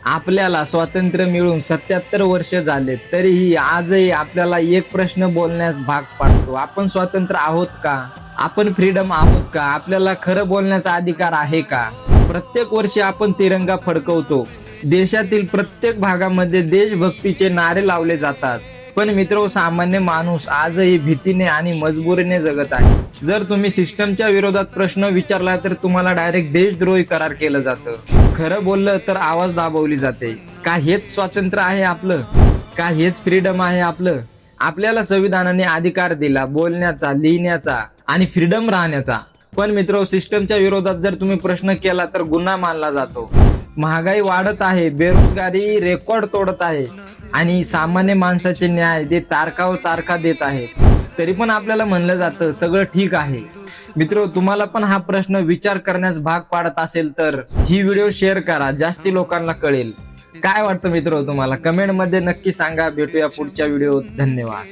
आपल्याला स्वातंत्र्य मिळून 77 वर्ष झाले, तरीही आजही आपल्याला एक प्रश्न बोलण्यास भाग पाडतो. आपण स्वतंत्र आहोत का? आपण फ्रीडम आहोत का? आपल्याला खरं बोलण्याचा अधिकार आहे का? प्रत्येक वर्षी आपण तिरंगा फडकवतो. देशातील प्रत्येक भागामध्ये देशभक्तीचे नारे लावले जातात. पण मित्र, सामान्य माणूस आजही भीतीने आणि मजबुरीने जगत आहे. जर तुम्ही सिस्टमच्या विरोधात प्रश्न विचारला तर तुम्हाला डायरेक्ट देशद्रोही करार केलं जातं. खरं बोललं तर आवाज दाबवली जाते. का हेच स्वातंत्र्य आहे आपलं? का हेच फ्रीडम आहे आपलं? आपल्याला संविधानाने अधिकार दिला बोलण्याचा, लिहिण्याचा आणि फ्रीडम राहण्याचा. पण मित्र, सिस्टमच्या विरोधात जर तुम्ही प्रश्न केला तर गुन्हा मानला जातो. महागाई वाढत आहे, बेरोजगारी रेकॉर्ड तोडत आहे आणि सामान्य माणसाचे न्याय ते तारखावर तारखा देत आहेत. तरी पण आपल्याला म्हणलं जातं सगळं ठीक आहे. मित्र, तुम्हाला पण हा प्रश्न विचार करण्यास भाग पाडत असेल तर ही व्हिडिओ शेअर करा, जास्ती लोकांना कळेल. काय वाटतं मित्र तुम्हाला? कमेंट मध्ये नक्की सांगा. भेटूया पुढच्या व्हिडिओत. धन्यवाद.